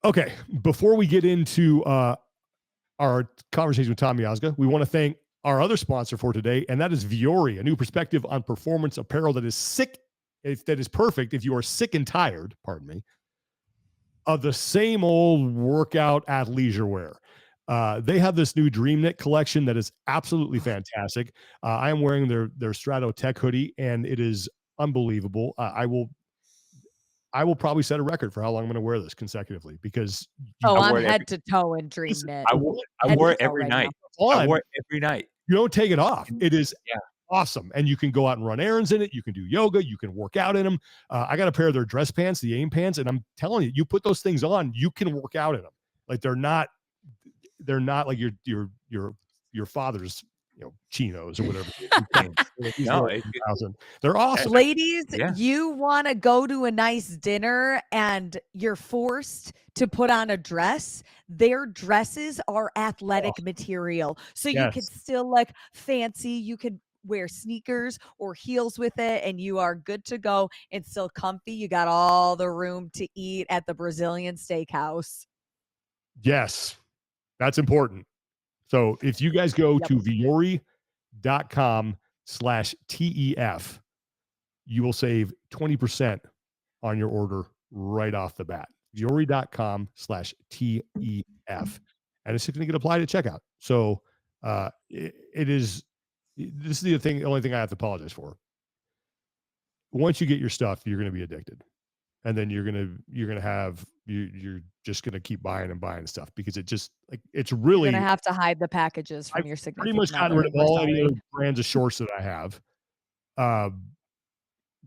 Okay. Before we get into our conversation with Tom Miazga, we want to thank our other sponsor for today, and that is Viore, a new perspective on performance apparel that is perfect if you are sick and tired, pardon me, of the same old workout athleisure wear. They have this new Dream Knit collection that is absolutely fantastic. I am wearing their Strato Tech hoodie, and it is unbelievable. I will probably set a record for how long I'm going to wear this consecutively because I'm head to toe in Dream Knit. I wore it every night. I wore it every night. You don't take it off. It is awesome. And you can go out and run errands in it. You can do yoga. You can work out in them. I got a pair of their dress pants, the AIM pants, and I'm telling you, you put those things on, you can work out in them. Like they're not like your father's, chinos or whatever. No, they're awesome. Ladies, you want to go to a nice dinner and you're forced to put on a dress. Their dresses are athletic material. So you could still look fancy. You could wear sneakers or heels with it and you are good to go and still comfy. You got all the room to eat at the Brazilian steakhouse. Yes, that's important. So if you guys go to viore.com/TEF, you will save 20% on your order right off the bat. Viore.com/TEF. And it's going to get applied at checkout. So this is the only thing I have to apologize for. Once you get your stuff, you're going to be addicted. And then you're just gonna keep buying and buying stuff because it's really you're gonna have to hide the packages from your significant pretty much gotten rid of all any other brands of shorts that I have.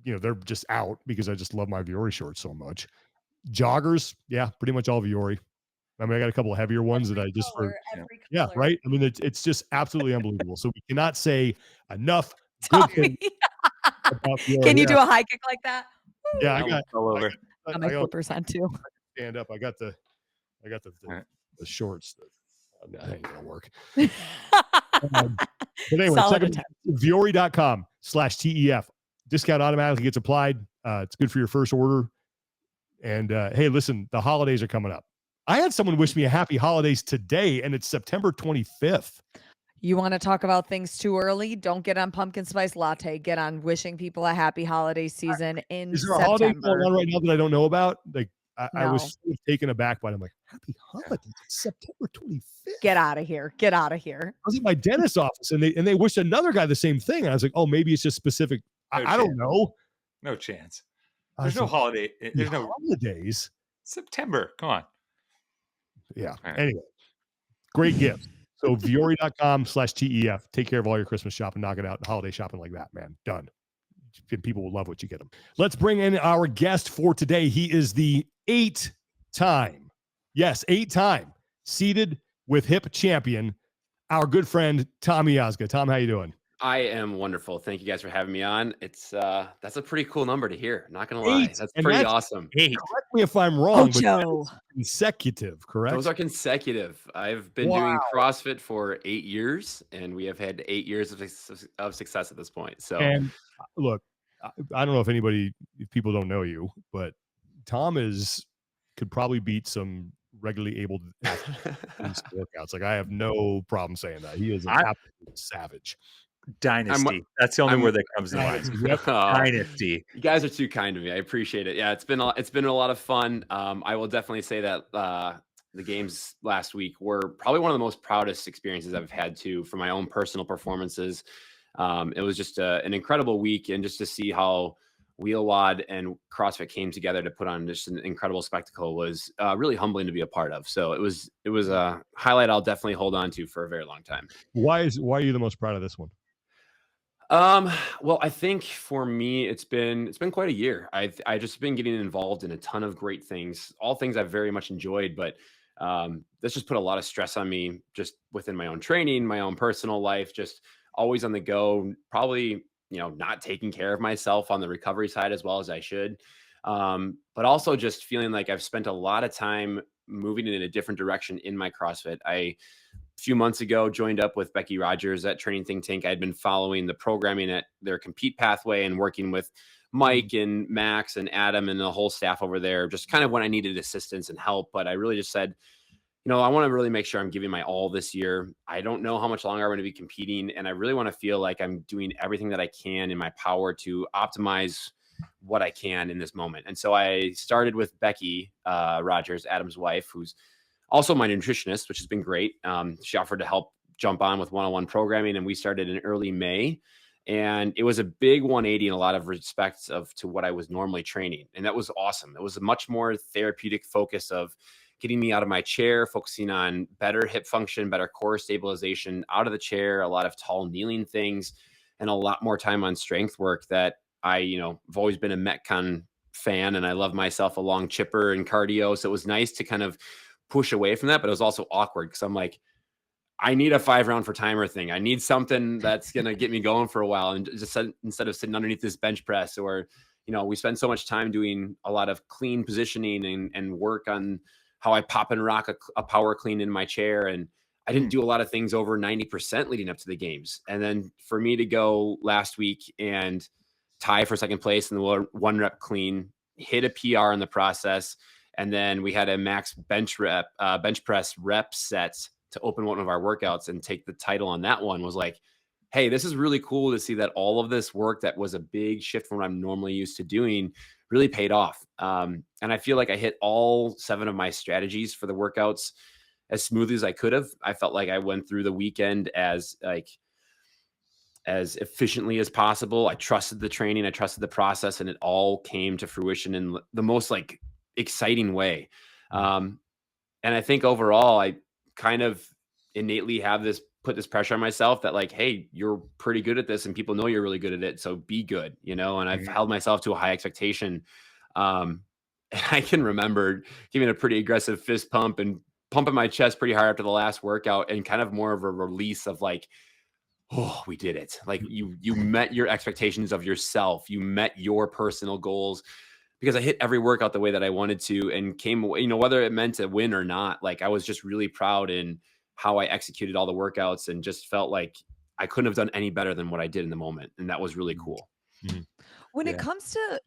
They're just out because I just love my Viore shorts so much. Joggers, pretty much all Viore. I mean, I got a couple of heavier ones that I just right. I mean, it's just absolutely unbelievable. So we cannot say enough good things about Viore. Can you do a high kick like that? Yeah, I got all over. I my flippers on too. Stand up. I got the shorts. That ain't gonna work. But anyway, check out Viore.com/TEF. Discount automatically gets applied. It's good for your first order. And hey, listen, the holidays are coming up. I had someone wish me a happy holidays today, and it's September 25th. You want to talk about things too early? Don't get on pumpkin spice latte. Get on wishing people a happy holiday season in September. Is there a holiday going on right now that I don't know about? Like I was sort of taken aback by it. I'm like, happy holidays, it's September 25th. Get out of here. Get out of here. I was at my dentist's office and they wished another guy the same thing. And I was like, oh, maybe it's just specific. I don't know. No chance. There's no holiday. There's no holidays. September. Come on. Yeah. Right. Anyway, great gift. So Viore.com/TEF. Take care of all your Christmas shopping, knock it out, and holiday shopping like that, man. Done. And people will love what you get them. Let's bring in our guest for today. He is the 8-time seated with hip champion, our good friend Tom Miazga. Tom, how you doing? I am wonderful. Thank you guys for having me on. It's that's a pretty cool number to hear. Not gonna lie, that's pretty awesome. Correct me if I'm wrong, but consecutive, correct? Those are consecutive. I've been doing CrossFit for 8 years, and we have had 8 years of success at this point. So, and look, I don't know if people don't know you, but Tom could probably beat some regularly able workouts. Like I have no problem saying that. He is an absolute savage. Dynasty. That's the only word that comes to mind. Dynasty. You guys are too kind to me. I appreciate it. Yeah, it's been a lot of fun. I will definitely say that the games last week were probably one of the most proudest experiences I've had too for my own personal performances. It was just an incredible week, and just to see how Wheelwad and CrossFit came together to put on just an incredible spectacle was really humbling to be a part of. So it was a highlight I'll definitely hold on to for a very long time. Why are you the most proud of this one? Well, I think for me, it's been quite a year. I just been getting involved in a ton of great things, all things I've very much enjoyed, but this just put a lot of stress on me just within my own training, my own personal life, just always on the go, probably, not taking care of myself on the recovery side as well as I should. But also just feeling like I've spent a lot of time moving in a different direction in my CrossFit. A few months ago, joined up with Becky Rogers at Training Think Tank. I had been following the programming at their Compete pathway and working with Mike and Max and Adam and the whole staff over there, just kind of when I needed assistance and help. But I really just said, I want to really make sure I'm giving my all this year. I don't know how much longer I'm going to be competing, and I really want to feel like I'm doing everything that I can in my power to optimize what I can in this moment. And so I started with Becky Rogers, Adam's wife, who's also my nutritionist, which has been great. She offered to help jump on with one-on-one programming, and we started in early May. And it was a big 180 in a lot of respects to what I was normally training. And that was awesome. It was a much more therapeutic focus of getting me out of my chair, focusing on better hip function, better core stabilization out of the chair, a lot of tall kneeling things, and a lot more time on strength work that I've always been a Metcon fan, and I love myself a long chipper and cardio. So it was nice to kind of push away from that, but it was also awkward because I'm like, I need a 5 round for timer thing. I need something that's going to get me going for a while. And just instead of sitting underneath this bench press, or, we spend so much time doing a lot of clean positioning and work on how I pop and rock a power clean in my chair. And I didn't do a lot of things over 90% leading up to the games. And then for me to go last week and tie for second place in the 1-rep clean, hit a PR in the process. And then we had a max bench press rep set to open one of our workouts and take the title on that one. Was like, hey, this is really cool to see that all of this work that was a big shift from what I'm normally used to doing really paid off. And I feel like I hit all 7 of my strategies for the workouts as smoothly as I could have. I felt like I went through the weekend as efficiently as possible. I trusted the training, I trusted the process, and it all came to fruition in the most exciting way. And I think overall, I kind of innately have put this pressure on myself that hey, you're pretty good at this and people know you're really good at it. So be good, and I've held myself to a high expectation. And I can remember giving a pretty aggressive fist pump and pumping my chest pretty hard after the last workout, and kind of more of a release of oh, we did it. You met your expectations of yourself. You met your personal goals, because I hit every workout the way that I wanted to and came away, whether it meant a win or not. I was just really proud in how I executed all the workouts, and just felt like I couldn't have done any better than what I did in the moment. And that was really cool. When it comes to,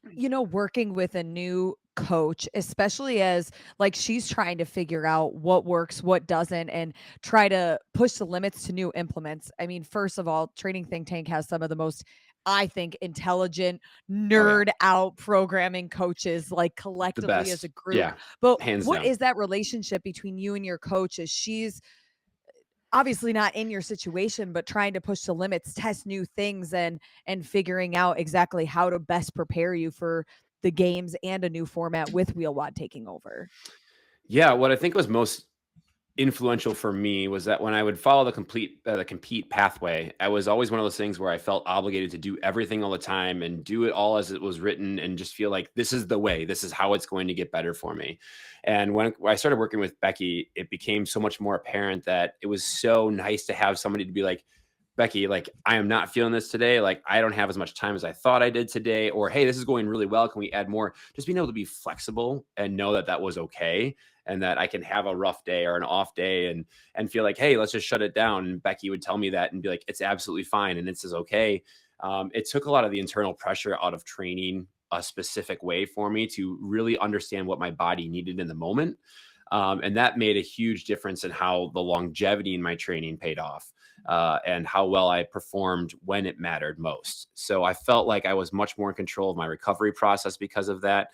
working with a new coach, especially as she's trying to figure out what works, what doesn't, and try to push the limits to new implements. I mean, first of all, Training Think Tank has some of the most, I think, intelligent, nerd out programming coaches, collectively as a group. Yeah. But Hands what down. is that relationship between you and your coach? As she's obviously not in your situation, but trying to push the limits, test new things, and figuring out exactly how to best prepare you for the games and a new format with WheelWOD taking over? Yeah, what I think was most influential for me was that when I would follow the compete pathway, I was always one of those things where I felt obligated to do everything all the time and do it all as it was written, and just feel like this is the way, this is how it's going to get better for me. And when I started working with Becky, it became so much more apparent that it was so nice to have somebody to be like, Becky, I am not feeling this today. I don't have as much time as I thought I did today. Or, hey, this is going really well. Can we add more? Just being able to be flexible and know that that was okay, and that I can have a rough day or an off day and feel like, hey, let's just shut it down. And Becky would tell me that and be like, it's absolutely fine. And this is okay. It took a lot of the internal pressure out of training a specific way for me to really understand what my body needed in the moment. And that made a huge difference in how the longevity in my training paid off. And how well I performed when it mattered most. So I felt like I was much more in control of my recovery process because of that.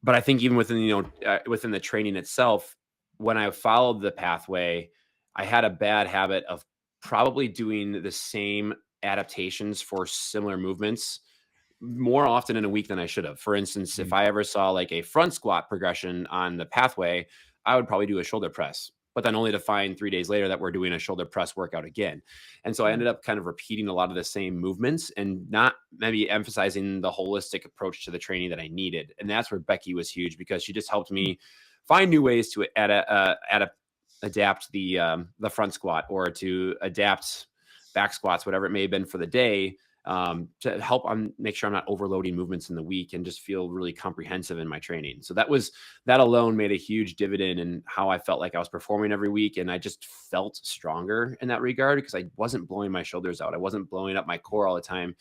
But I think even within, within the training itself, when I followed the pathway, I had a bad habit of probably doing the same adaptations for similar movements more often in a week than I should have. For instance, if I ever saw a front squat progression on the pathway, I would probably do a shoulder press, but then only to find 3 days later that we're doing a shoulder press workout again. And so I ended up kind of repeating a lot of the same movements and not maybe emphasizing the holistic approach to the training that I needed. And that's where Becky was huge, because she just helped me find new ways to adapt the front squat, or to adapt back squats, whatever it may have been for the day, to help make sure I'm not overloading movements in the week and just feel really comprehensive in my training. So that alone made a huge dividend in how I felt like I was performing every week. And I just felt stronger in that regard, because I wasn't blowing my shoulders out. I wasn't blowing up my core all the time.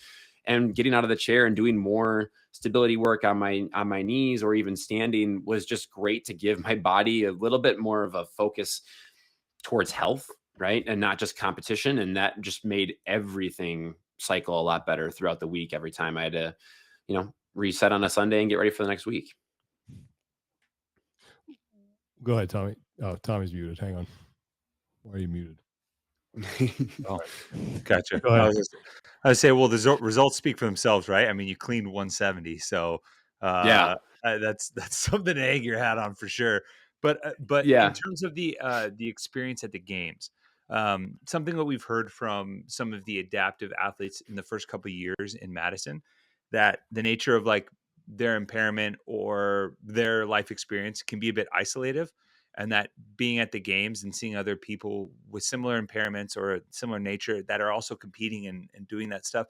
and getting out of the chair and doing more stability work on my knees, or even standing, was just great to give my body a little bit more of a focus towards health, right? And not just competition. And that just made everything cycle a lot better throughout the week. Every time I had to, reset on a Sunday and get ready for the next week. Go ahead, Tommy. Oh, Tommy's muted. Hang on. Why are you muted? Oh, gotcha. Go ahead. I would say, well, the results speak for themselves, right? I mean, you cleaned 170, so that's something to hang your hat on for sure. But Yeah. in terms of the experience at the games, something that we've heard from some of the adaptive athletes in the first couple of years in Madison, that the nature of like their impairment or their life experience can be a bit isolative, and that being at the games and seeing other people with similar impairments or a similar nature that are also competing and doing that stuff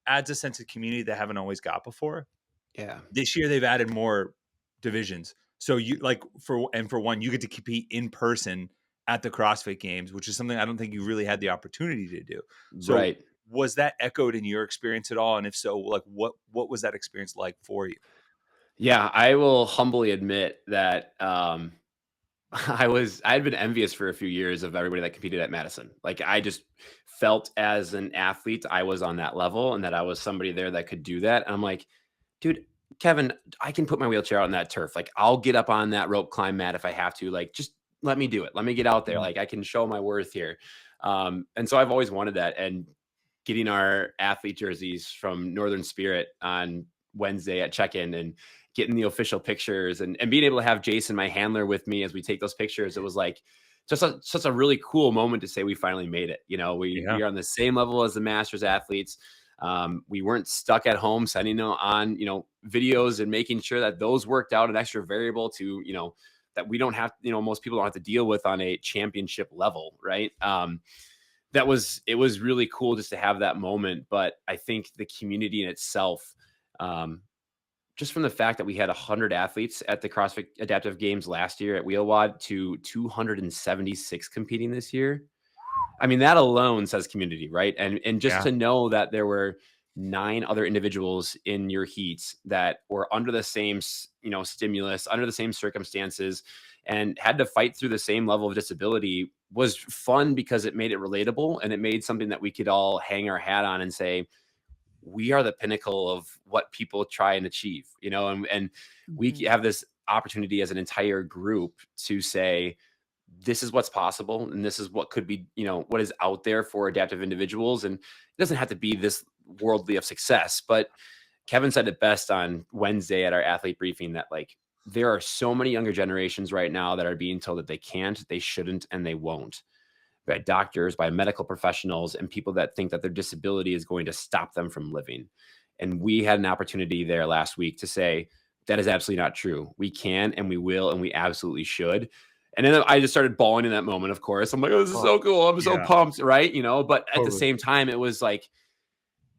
adds a sense of community they haven't always got before. Yeah. This year they've added more divisions. So you for one, you get to compete in person at the CrossFit Games, which is something I don't think you really had the opportunity to do. So Right. was that echoed in your experience at all? And if so, like what was that experience like for you? Yeah, I will humbly admit that I had been envious for a few years of everybody that competed at Madison. Like, I just felt as an athlete I was on that level, and that I was somebody there that could do that. And I'm like, dude, Kevin, I can put my wheelchair out on that turf. Like, I'll get up on that rope climb mat if I have to. Like, just let me do it. Let me get out there. Like, I can show my worth here. And so I've always wanted that. And getting our athlete jerseys from Northern Spirit on Wednesday at check-in, and getting the official pictures, and being able to have Jason, my handler, with me as we take those pictures. It was like such a really cool moment to say we finally made it. We are on the same level as the Masters athletes. We weren't stuck at home sending on, videos and making sure that those worked out, an extra variable to, that we don't have, most people don't have to deal with on a championship level. Right. It was really cool just to have that moment. But I think the community in itself, just from the fact that we had 100 athletes at the CrossFit Adaptive Games last year at Wheelwad to 276 competing this year. I mean, that alone says community, right? And just to know that there were 9 other individuals in your heats that were under the same, stimulus, under the same circumstances, and had to fight through the same level of disability was fun, because it made it relatable, and it made something that we could all hang our hat on and say, we are the pinnacle of what people try and achieve, and we have this opportunity as an entire group to say, this is what's possible, and this is what could be, what is out there for adaptive individuals. And it doesn't have to be this worldly of success, but Kevin said it best on Wednesday at our athlete briefing, that like, there are so many younger generations right now that are being told that they can't, they shouldn't, and they won't, by doctors, by medical professionals, and people that think that their disability is going to stop them from living. And we had an opportunity there last week to say, that is absolutely not true. We can, and we will, and we absolutely should. And then I just started bawling in that moment, of course. I'm like, oh, this is so cool. I'm so pumped, right? But at the same time, it was like,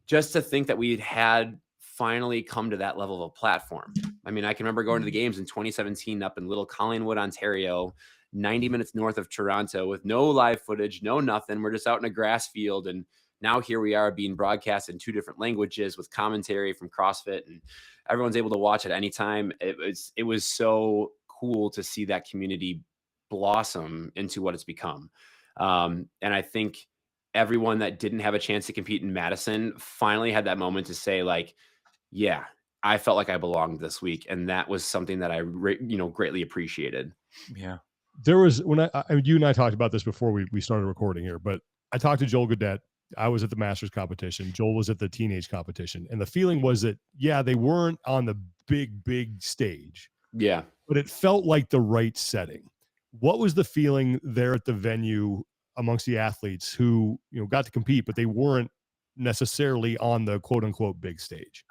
just to think that we had finally come to that level of a platform. I mean, I can remember going to the games in 2017 up in Little Collingwood, Ontario, 90 minutes north of Toronto, with no live footage, no nothing. We're just out in a grass field. And now here we are being broadcast in 2 different languages with commentary from CrossFit, and everyone's able to watch at any time. It was so cool to see that community blossom into what it's become. And I think everyone that didn't have a chance to compete in Madison finally had that moment to say, like, yeah, I felt like I belonged this week. And that was something that I, greatly appreciated. Yeah. There was, when you and I talked about this before we started recording here, but I talked to Joel Godet. I was at the Masters competition. Joel was at the teenage competition. And the feeling was that, they weren't on the big stage. Yeah. But it felt like the right setting. What was the feeling there at the venue amongst the athletes who, got to compete, but they weren't necessarily on the quote unquote big stage?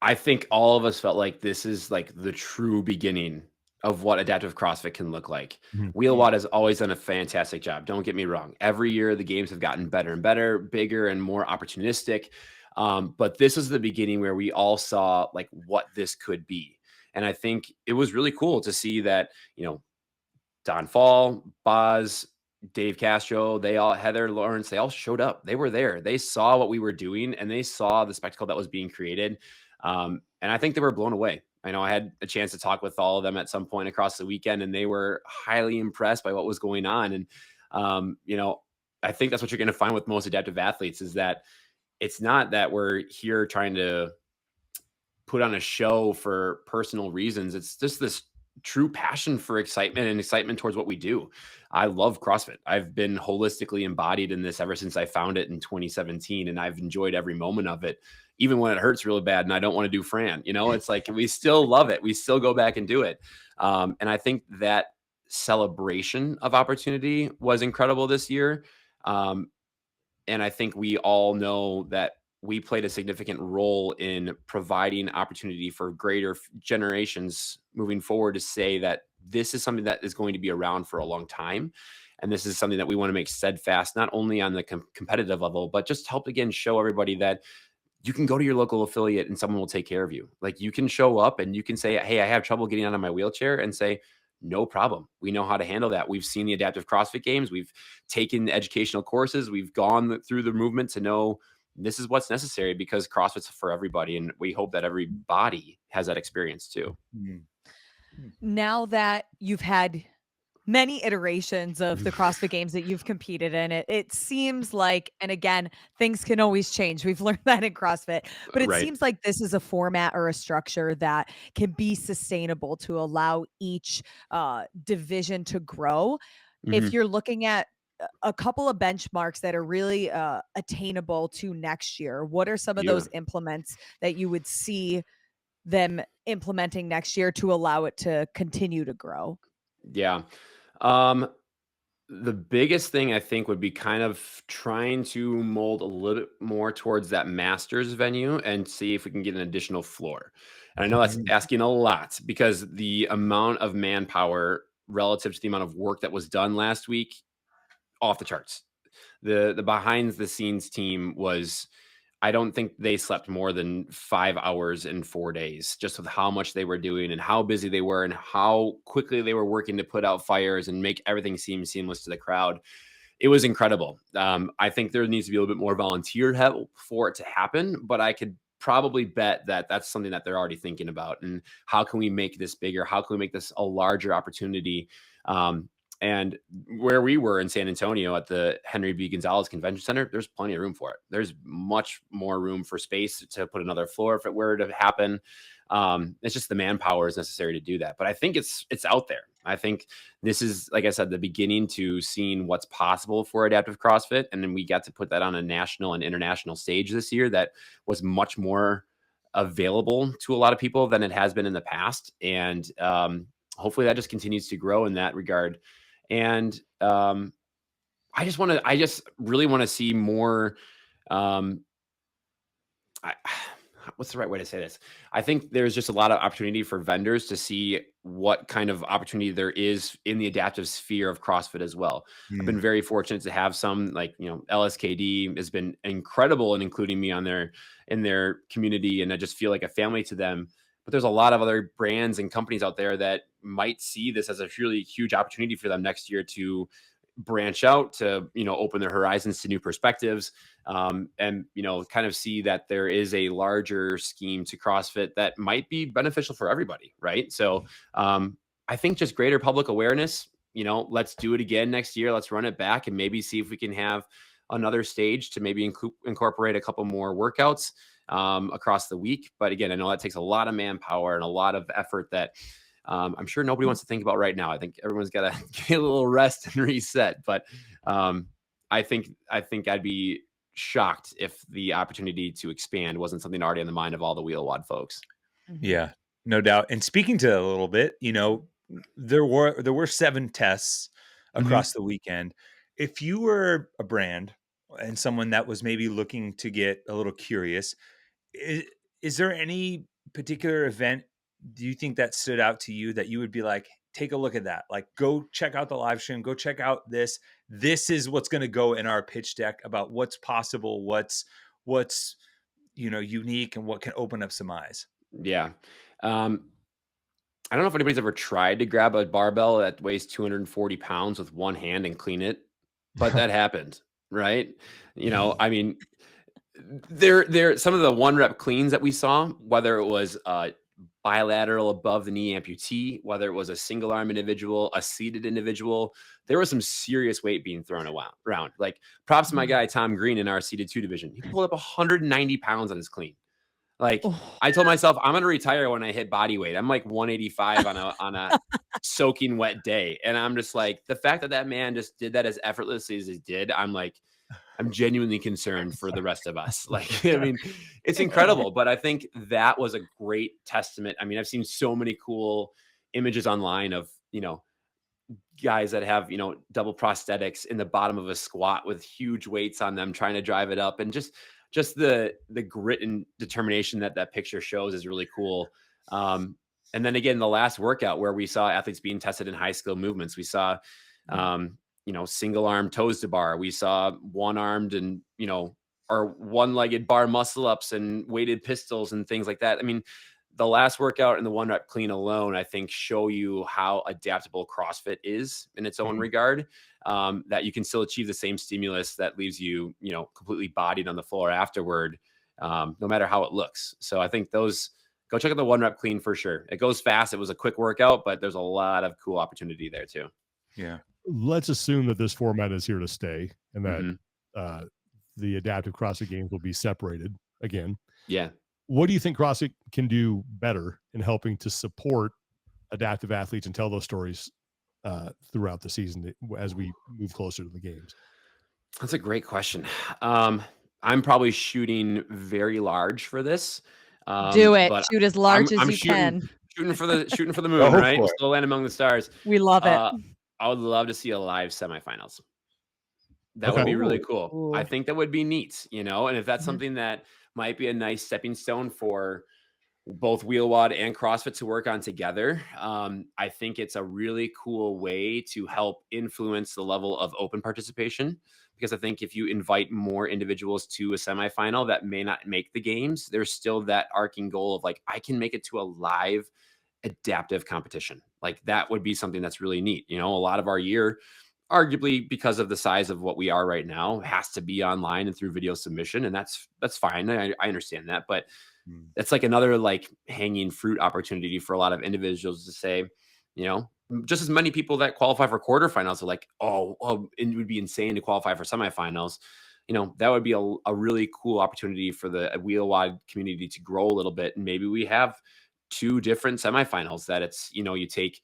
I think all of us felt like this is like the true beginning of what adaptive CrossFit can look like. Wheelwad has always done a fantastic job. Don't get me wrong. Every year the games have gotten better and better, bigger and more opportunistic. But this is the beginning where we all saw like what this could be. And I think it was really cool to see that, Don Fall, Boz, Dave Castro, Heather Lawrence, they all showed up. They were there. They saw what we were doing and they saw the spectacle that was being created. And I think they were blown away. I know I had a chance to talk with all of them at some point across the weekend, and they were highly impressed by what was going on. And, I think that's what you're going to find with most adaptive athletes is that it's not that we're here trying to put on a show for personal reasons. It's just this true passion for excitement towards what we do. I love CrossFit. I've been holistically embodied in this ever since I found it in 2017, and I've enjoyed every moment of it, even when it hurts really bad and I don't want to do Fran. It's like we still love it. We still go back and do it. And I think that celebration of opportunity was incredible this year. Um, and I think we all know that we played a significant role in providing opportunity for greater generations moving forward to say that this is something that is going to be around for a long time. And this is something that we want to make steadfast, not only on the competitive level, but just help again show everybody that you can go to your local affiliate and someone will take care of you. Like you can show up and you can say, hey, I have trouble getting out of my wheelchair, and say, no problem. We know how to handle that. We've seen the Adaptive CrossFit Games. We've taken educational courses. We've gone through the movement to know this is what's necessary because CrossFit's for everybody. And we hope that everybody has that experience too. Now that you've had many iterations of the CrossFit Games that you've competed in, it seems like, and again, things can always change. We've learned that in CrossFit, but it seems like this is a format or a structure that can be sustainable to allow each division to grow. If you're looking at a couple of benchmarks that are really attainable to next year, what are some of those implements that you would see them implementing next year to allow it to continue to grow? Yeah. The biggest thing I think would be kind of trying to mold a little bit more towards that masters venue and see if we can get an additional floor. And I know that's asking a lot because the amount of manpower relative to the amount of work that was done last week, off the charts. The behind the scenes team was, I don't think they slept more than 5 hours in 4 days, just with how much they were doing and how busy they were and how quickly they were working to put out fires and make everything seem seamless to the crowd. It was incredible. I think there needs to be a little bit more volunteer help for it to happen, but I could probably bet that that's something that they're already thinking about. And how can we make this bigger? How can we make this a larger opportunity? And where we were in San Antonio at the Henry B. Gonzalez Convention Center, there's plenty of room for it. There's much more room for space to put another floor if it were to happen. It's just the manpower is necessary to do that. But I think it's out there. I think this is, like I said, the beginning to seeing what's possible for adaptive CrossFit. And then we got to put that on a national and international stage this year that was much more available to a lot of people than it has been in the past. And hopefully that just continues to grow in that regard. And I just really want to see more. What's the right way to say this? I think there's just a lot of opportunity for vendors to see what kind of opportunity there is in the adaptive sphere of CrossFit as well. I've been very fortunate to have some, like, LSKD has been incredible in including me in their community. And I just feel like a family to them. But there's a lot of other brands and companies out there that might see this as a really huge opportunity for them next year to branch out, to open their horizons to new perspectives, and kind of see that there is a larger scheme to CrossFit that might be beneficial for everybody, right? So I think just greater public awareness. Let's do it again next year. Let's run it back and maybe see if we can have another stage to maybe incorporate a couple more workouts across the week. But again, I know that takes a lot of manpower and a lot of effort that I'm sure nobody wants to think about right now. I think everyone's got to get a little rest and reset. But I think I'd be shocked if the opportunity to expand wasn't something already on the mind of all the Wheel Wad folks. Yeah, no doubt. And speaking to a little bit, there were 7 tests across the weekend. If you were a brand and someone that was maybe looking to get a little curious, is there any particular event do you think that stood out to you that you would be like, take a look at that? Like, go check out the live stream, go check out this. This is what's going to go in our pitch deck about what's possible, what's unique, and what can open up some eyes. Yeah. I don't know if anybody's ever tried to grab a barbell that weighs 240 pounds with one hand and clean it but that happened, right? I mean, there some of the 1-rep cleans that we saw, whether it was bilateral above the knee amputee, whether it was a single arm individual, a seated individual, there was some serious weight being thrown around. Like, props to my guy Tom Green in our seated 2 division. He pulled up 190 pounds on his clean. Like, I told myself I'm going to retire when I hit body weight. I'm like 185 on a soaking wet day. And I'm just like, the fact that man just did that as effortlessly as he did, I'm genuinely concerned for the rest of us. Like, I mean, it's incredible, but I think that was a great testament. I mean, I've seen so many cool images online of, guys that have, double prosthetics in the bottom of a squat with huge weights on them, trying to drive it up. And just the grit and determination that picture shows is really cool. And then again, the last workout where we saw athletes being tested in high skill movements, we saw, single arm toes to bar. We saw one-armed and, or one-legged bar muscle ups and weighted pistols and things like that. I mean, the last workout and the 1-rep clean alone, I think, show you how adaptable CrossFit is in its own regard, that you can still achieve the same stimulus that leaves you, completely bodied on the floor afterward, no matter how it looks. So I think go check out the 1-rep clean for sure. It goes fast. It was a quick workout, but there's a lot of cool opportunity there too. Yeah. Let's assume that this format is here to stay and that the Adaptive CrossFit Games will be separated again. Yeah. What do you think CrossFit can do better in helping to support adaptive athletes and tell those stories throughout the season as we move closer to the games? That's a great question. I'm probably shooting very large for this. Do it. Shoot as large as you can. Shooting for the moon, right? Still land among the stars. We love it. I would love to see a live semifinals. That would be really cool. Ooh. I think that would be neat, and if that's something that might be a nice stepping stone for both Wheelwad and CrossFit to work on together, I think it's a really cool way to help influence the level of open participation, because I think if you invite more individuals to a semifinal that may not make the games, there's still that arcing goal of like, I can make it to a live adaptive competition. Like, that would be something that's really neat. A lot of our year, arguably because of the size of what we are right now, has to be online and through video submission. And that's fine. I understand that, but it's like another hanging fruit opportunity for a lot of individuals to say, just as many people that qualify for quarterfinals are like, it would be insane to qualify for semifinals. That would be a really cool opportunity for the Wheelwad community to grow a little bit. And maybe we have 2 different semifinals that it's, you take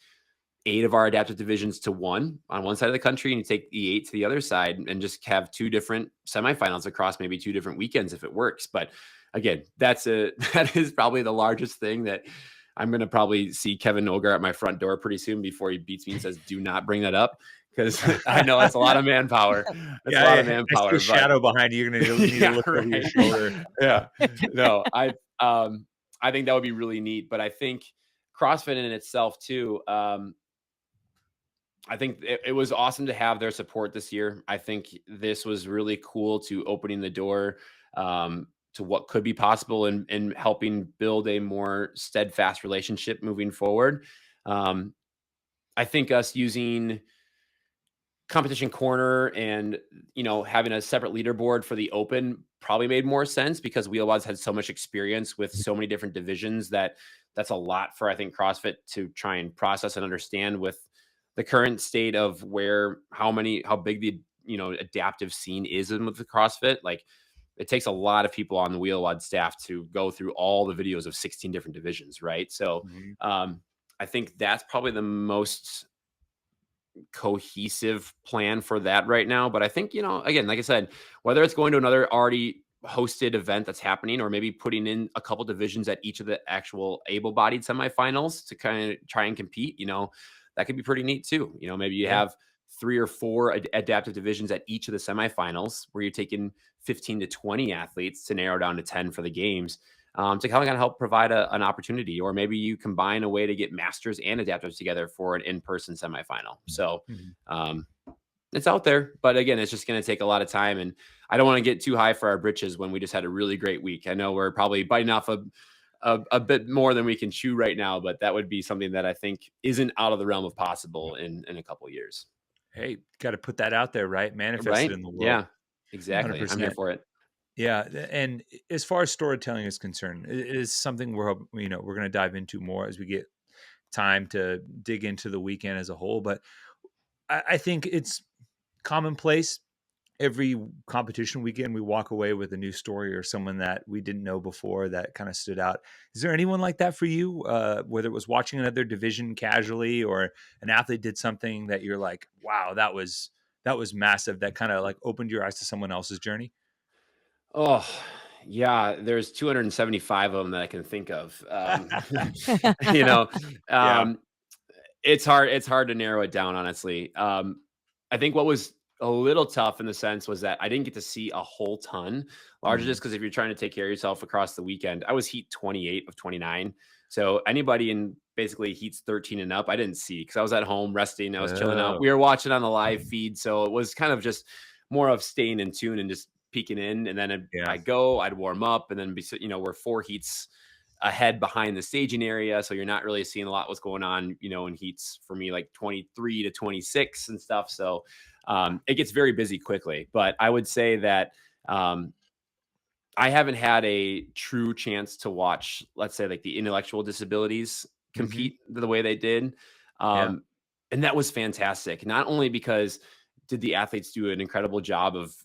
8 of our adaptive divisions to one on one side of the country, and you take the 8 to the other side, and just have 2 different semifinals across maybe 2 different weekends if it works. But again, that is probably the largest thing that I'm going to probably see Kevin Nogar at my front door pretty soon before he beats me and says, do not bring that up. Because I know that's a lot of manpower. That's a lot of manpower. But shadow behind you. You're going to need to look over your shoulder. Yeah. No, I think that would be really neat. But I think CrossFit in itself too, I think it was awesome to have their support this year. I think this was really cool to opening the door to what could be possible and helping build a more steadfast relationship moving forward. I think us using Competition Corner and, having a separate leaderboard for the open probably made more sense, because Wheelwad's had so much experience with so many different divisions that's a lot for, I think, CrossFit to try and process and understand with the current state of how big the, adaptive scene is in with the CrossFit. Like, it takes a lot of people on the Wheelwad staff to go through all the videos of 16 different divisions. Right. So, I think that's probably the most cohesive plan for that right now. But I think, again, like I said, whether it's going to another already hosted event that's happening, or maybe putting in a couple divisions at each of the actual able-bodied semifinals to kind of try and compete, that could be pretty neat too. Maybe you have 3 or 4 adaptive divisions at each of the semifinals, where you're taking 15 to 20 athletes to narrow down to 10 for the games, to kind of help provide an opportunity. Or maybe you combine a way to get masters and adaptives together for an in-person semifinal. So it's out there, but again, it's just going to take a lot of time, and I don't want to get too high for our britches when we just had a really great week. I know we're probably biting off a bit more than we can chew right now, but that would be something that I think isn't out of the realm of possible in a couple of years. hey, got to put that out there, right? Manifest it Right? in the world. Yeah, exactly. I'm here 100%. for it. Yeah, and as far as storytelling is concerned, it is something we're going to dive into more as we get time to dig into the weekend as a whole. But I think it's commonplace. Every competition weekend, we walk away with a new story or someone that we didn't know before that kind of stood out. Is there anyone like that for you? Whether it was watching another division casually or an athlete did something that you're like, wow, that was massive. That kind of like opened your eyes to someone else's journey. Oh, yeah, there's 275 of them that I can think of. You know, Yeah. um, it's hard to narrow it down, honestly. I think what was a little tough in the sense was that I didn't get to see a whole ton, largely Mhm. just because if you're trying to take care of yourself across the weekend, I was heat 28 of 29. So anybody in basically heats 13 and up, I didn't see because I was at home resting. I was chilling out. Oh, We were watching on the live feed. So it was kind of just more of staying in tune and just peeking in. And then yeah. I'd warm up and then we're 4 heats ahead behind the staging area. So you're not really seeing a lot what's going on, in heats for me, like 23 to 26 and stuff. So it gets very busy quickly. But I would say that um, I haven't had a true chance to watch, let's say, like the intellectual disabilities Mhm. compete the way they did. Yeah. Um, and that was fantastic. Not only because did the athletes do an incredible job of,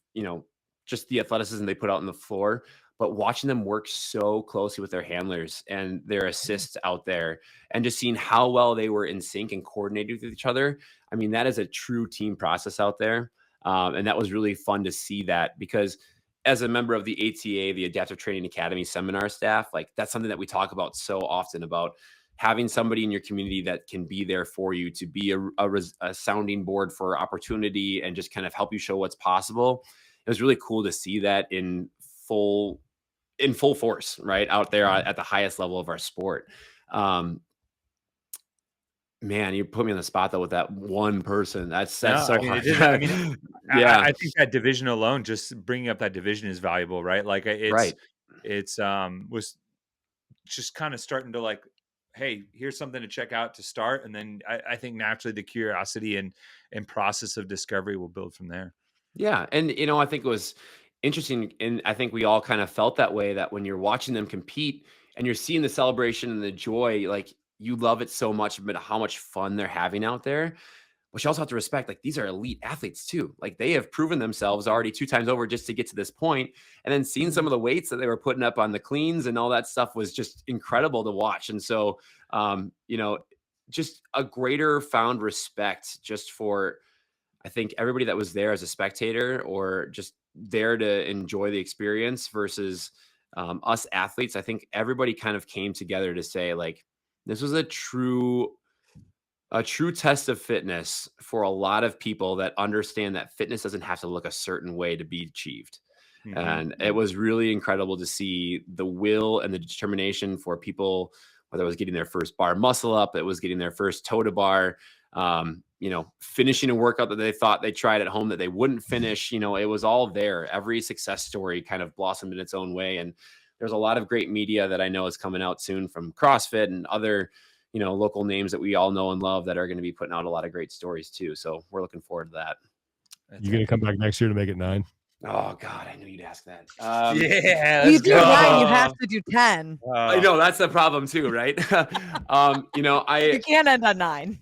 just the athleticism they put out on the floor, but watching them work so closely with their handlers and their assists out there and just seeing how well they were in sync and coordinated with each other. I mean, that is a true team process out there. And that was really fun to see that because as a member of the ATA, the Adaptive Training Academy seminar staff, like that's something that we talk about so often about having somebody in your community that can be there for you to be a sounding board for opportunity and just kind of help you show what's possible. It was really cool to see that full in full force, right out there at the highest level of our sport. Um, Man, you put me on the spot though with that one person. No, That's I so mean, it hard. did. I mean, Yeah, I think that division alone, just bringing up that division is valuable, right? Like right. it's was just kind of starting to like, hey, here's something to check out to start, and then I think naturally the curiosity and process of discovery will build from there. Yeah, and I think it was interesting, and I think we all kind of felt that way. That when you're watching them compete and you're seeing the celebration and the joy, like you love it so much, but how much fun they're having out there. Which you also have to respect, like these are elite athletes too. Like they have proven themselves already 2 times over just to get to this point. And then seeing some of the weights that they were putting up on the cleans and all that stuff was just incredible to watch. And so, just a greater found respect just for, I think, everybody that was there as a spectator or just there to enjoy the experience versus us athletes. I think everybody kind of came together to say, like, this was a true test of fitness for a lot of people that understand that fitness doesn't have to look a certain way to be achieved. Hmm. And it was really incredible to see the will and the determination for people, whether it was getting their first bar muscle up, it was getting their first toe to bar, finishing a workout that they thought they tried at home that they wouldn't finish. It was all there. Every success story kind of blossomed in its own way. And there's a lot of great media that I know is coming out soon from CrossFit and other local names that we all know and love that are going to be putting out a lot of great stories too. So we're looking forward to that. You gonna come back next year to make it 9? Oh God, I knew you'd ask that. Yeah, You let's do 9, you go. have to do 10. I know that's the problem too, right? You can't end on 9.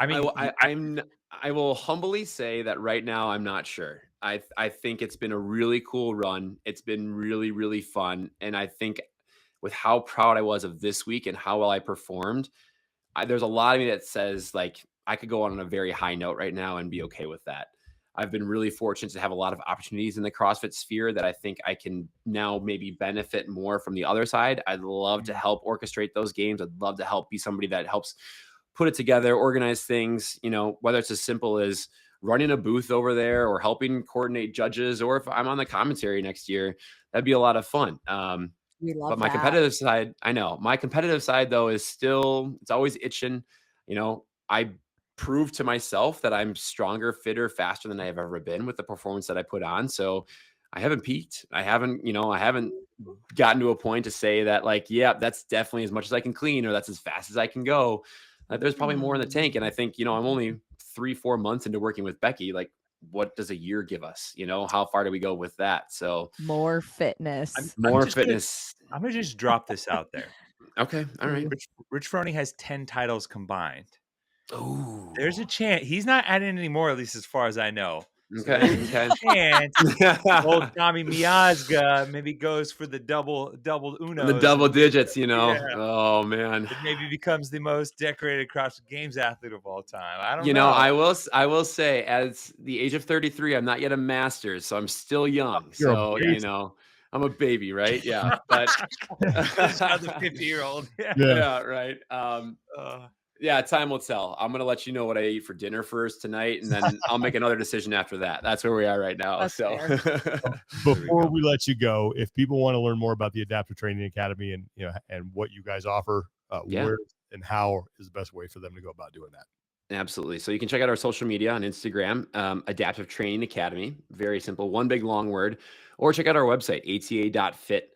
I mean, I will humbly say that right now I'm not sure. I think it's been a really cool run. It's been really, really fun. And I think with how proud I was of this week and how well I performed, there's a lot of me that says like I could go on a very high note right now and be okay with that. I've been really fortunate to have a lot of opportunities in the CrossFit sphere that I think I can now maybe benefit more from the other side. I'd love to help orchestrate those games. I'd love to help be somebody that helps put it together, organize things, whether it's as simple as running a booth over there or helping coordinate judges, or if I'm on the commentary next year, that'd be a lot of fun. We But love my that. competitive side, I know my competitive side though is still, it's always itching. I proved to myself that I'm stronger, fitter, faster than I have ever been with the performance that I put on. So I haven't peaked. I haven't gotten to a point to say that like, yeah, that's definitely as much as I can clean or that's as fast as I can go. There's probably more in the tank. And I think, I'm only 3-4 months into working with Becky, like, what does a year give us? You know, how far do we go with that? So more fitness. more fitness. I'm gonna just drop this out there. Okay. All right. Rich Froning has 10 titles combined. Oh, There's a chance he's not adding any more, at least as far as I know. So okay. there's a chance old Tommy Miazga maybe goes for the double unos. The double digits, you know. Yeah. Oh man. It maybe becomes the most decorated CrossFit Games athlete of all time. I don't know. You know, I will say, at the age of 33, I'm not yet a master, so I'm still young. So, you know, I'm a baby, right? Yeah. But just another 50-year-old. Yeah, right. Yeah, time will tell. I'm gonna let you know what I eat for dinner first tonight, and then I'll make another decision after that. That's where we are right now. That's So before we let you go, if people want to learn more about the Adaptive Training Academy and and what you guys offer, where and how is the best way for them to go about doing that? Absolutely. So you can check out our social media on Instagram, Adaptive Training Academy. Very simple, one big long word. Or check out our website, ata.fit.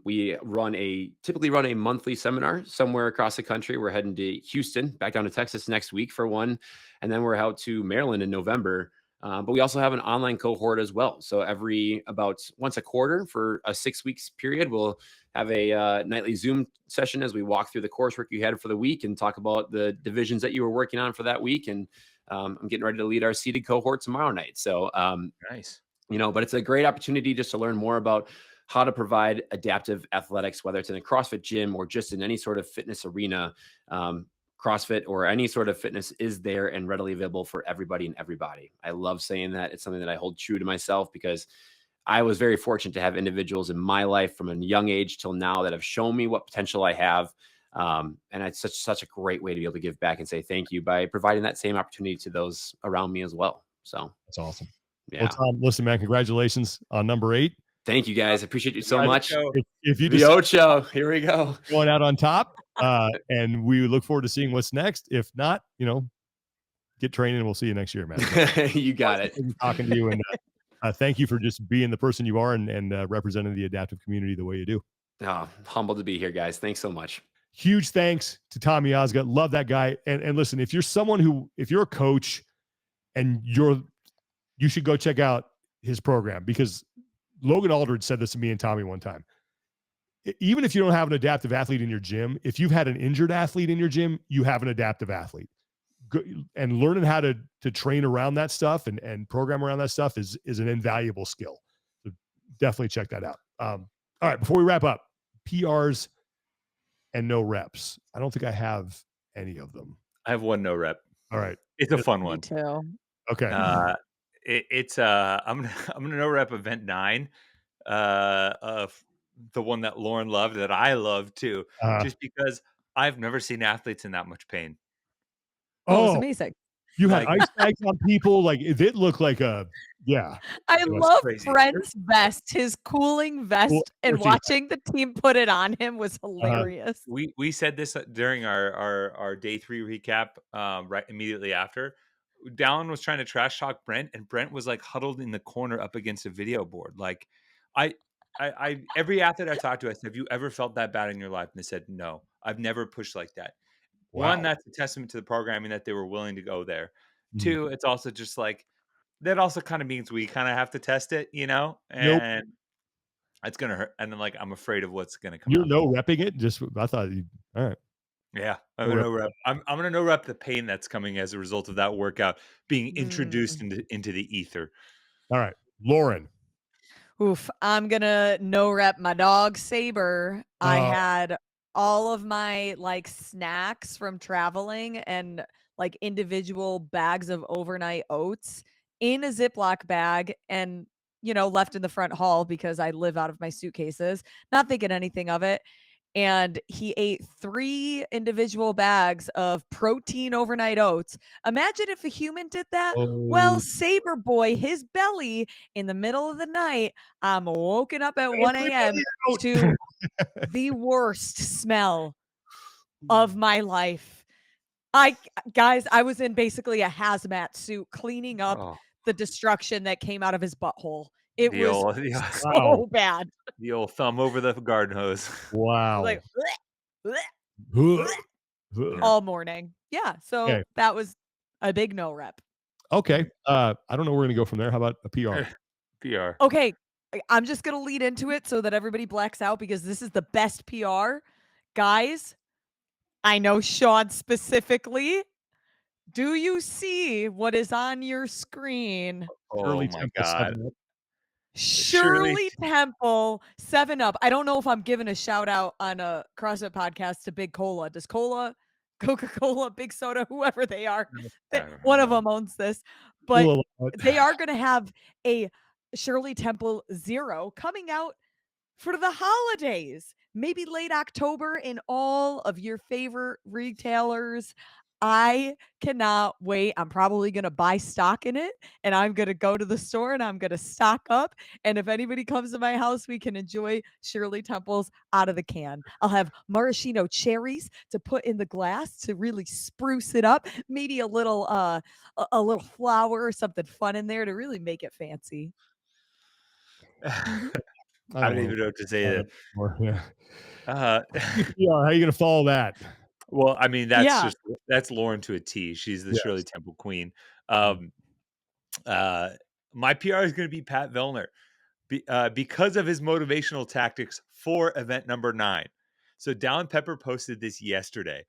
We typically run a monthly seminar somewhere across the country. We're heading to Houston, back down to Texas next week for one. And then we're out to Maryland in November. But we also have an online cohort as well. So about once a quarter for a 6 weeks period, we'll have a nightly Zoom session as we walk through the coursework you had for the week and talk about the divisions that you were working on for that week. And I'm getting ready to lead our seated cohort tomorrow night. So nice. But it's a great opportunity just to learn more about how to provide adaptive athletics, whether it's in a CrossFit gym or just in any sort of fitness arena. CrossFit or any sort of fitness is there and readily available for everybody and everybody. I love saying that. It's something that I hold true to myself because I was very fortunate to have individuals in my life from a young age till now that have shown me what potential I have. And it's such a great way to be able to give back and say thank you by providing that same opportunity to those around me as well. So that's awesome. Yeah. Well, Tom, listen, man, congratulations on number 8. Thank you guys. I appreciate you so much. If you the Ocho, here we go. Going out on top. And we look forward to seeing what's next. If not, get training and we'll see you next year, man. You got it. Talking to you and thank you for just being the person you are and representing the adaptive community the way you do. Oh, humbled to be here, guys. Thanks so much. Huge thanks to Tom Miazga. Love that guy. And listen, if you're a coach and you should go check out his program, because Logan Aldridge said this to me and Tommy one time. Even if you don't have an adaptive athlete in your gym, if you've had an injured athlete in your gym, you have an adaptive athlete. And learning how to train around that stuff and program around that stuff is an invaluable skill. So definitely check that out. All right, before we wrap up, PRs and no reps. I don't think I have any of them. I have one no rep. All right. It's a fun one. Me too. Okay. I'm gonna no rep event 9. The one that Lauren loved, that I love too, just because I've never seen athletes in that much pain. Oh, it's amazing. You had ice bags on people. Like it looked like I love Brent's vest, his cooling vest, and watching the team put it on him was hilarious. We said this during our day 3 recap, right immediately after. Dallin was trying to trash talk Brent, and Brent was like huddled in the corner up against a video board. Like I every athlete I talked to, I said, have you ever felt that bad in your life? And they said, no, I've never pushed like that. Wow. One, that's a testament to the programming that they were willing to go there. Mm. 2, it's also just like, that also kind of means we kind of have to test it, and it's going to hurt. And then I'm afraid of what's going to come out. You're no repping it. I thought all right. Yeah. I'm going to no rep. I'm going to no rep the pain that's coming as a result of that workout being introduced into the ether. All right. Lauren. Oof. I'm going to no rep my dog Saber. I had all of my snacks from traveling and individual bags of overnight oats in a Ziploc bag and, left in the front hall because I live out of my suitcases, not thinking anything of it. And he ate 3 individual bags of protein overnight oats. Imagine if a human did that. Well, Saber boy, his belly in the middle of the night, I'm woken up at 1 a.m. to the worst smell of my life. I was in basically a hazmat suit cleaning up the destruction that came out of his butthole. It was so bad. The old thumb over the garden hose. Wow. Bleh, bleh, bleh, bleh, all morning. Yeah. So that was A big no rep. Okay. I don't know where we're going to go from there. How about a PR? PR. Okay, I'm just gonna lead into it so that everybody blacks out because this is the best PR. Guys, I know Sean specifically. Do you see what is on your screen? Oh Shirley my Temple God. 7 Up. Shirley. Shirley Temple, 7 Up. I don't know if I'm giving a shout out on a CrossFit podcast to Big Cola. Does Cola, Coca-Cola, Big Soda, whoever they are, I don't one of know. them owns this, but Cool a lot. they are going to have a Shirley Temple Zero coming out for the holidays, maybe late October in all of your favorite retailers. I cannot wait. I'm probably going to buy stock in it and I'm going to go to the store and I'm going to stock up. And if anybody comes to my house, we can enjoy Shirley Temples out of the can. I'll have maraschino cherries to put in the glass to really spruce it up. Maybe a little a little flower or something fun in there to really make it fancy. Mhm. I don't even know what to say there. Yeah. Uh, PR, how are you going to follow that? well, I mean, Yeah. that's Lauren to a T. She's the Yes. Shirley Temple queen. Mhm. My PR is going to be Pat Vellner because of his motivational tactics for event number 9. So Dallin Pepper posted this yesterday.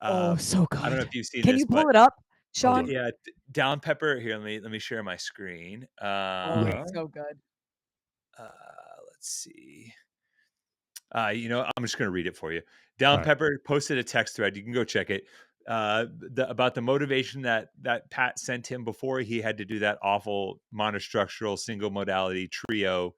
Oh, so I don't know good. if you've seen Can this, you but pull it up, Sean? yeah, Dallin Pepper. Here, let me share my screen. Oh, Yeah. it's so good. Uh, let's see. I'm just going to read it for you. All Dallin right. Pepper posted a text thread. You can go check it. About the motivation that Pat sent him before he had to do that awful monostructural single modality trio,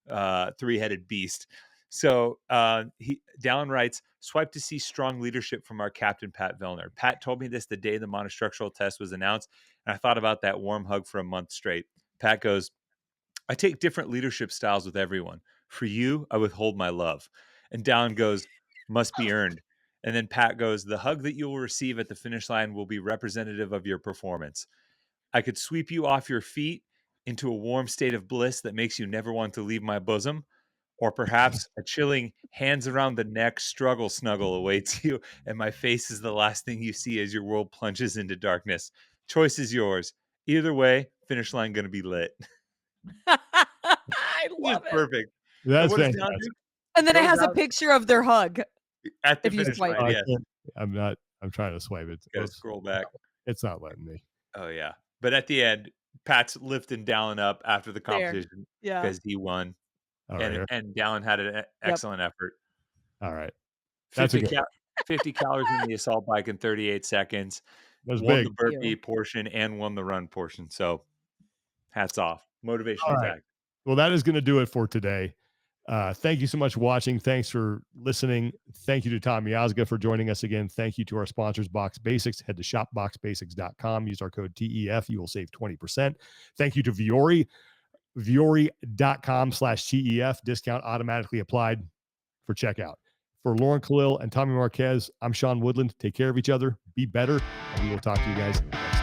3-headed beast. So Dallin writes, "Swipe to see strong leadership from our captain, Pat Vellner. Pat told me this the day the monostructural test was announced, and I thought about that warm hug for a month straight." Pat goes, "I take different leadership styles with everyone. For you, I withhold my love." And Dallin goes, "Must be earned." And then Pat goes, "The hug that you will receive at the finish line will be representative of your performance. I could sweep you off your feet into a warm state of bliss that makes you never want to leave my bosom. Or perhaps a chilling hands around the neck struggle snuggle awaits you, and my face is the last thing you see as your world plunges into darkness. Choice is yours. Either way, finish line going to be lit." I This is love it. perfect. And That's what does Dallin fantastic. do? And then it Goes has a out picture of their hug at the if you finish swipe. line, I yes. can't, I'm trying to swipe it. Gotta Oops. scroll back. It's not letting me. Oh, yeah. But at the end, Pat's lifting Dallin up after the There. competition Yeah. because he won, All right. Here. and Dallin had an Yep. excellent effort. All right. That's a 50 good. 50 calories in the assault bike in 38 seconds, That's won big. the burpee portion and won the run portion. So hats off. All Motivational right. tactic. Well, that is going to do it for today. Thank you so much for watching. Thanks for listening. Thank you to Tom Miazga for joining us again. Thank you to our sponsors, Box Basics. Head to shopboxbasics.com. Use our code TEF. You will save 20%. Thank you to Viore, viore.com/TEF. Discount automatically applied for checkout. For Lauren Khalil and Tommy Marquez, I'm Sean Woodland. Take care of each other. Be better. And we will talk to you guys next time.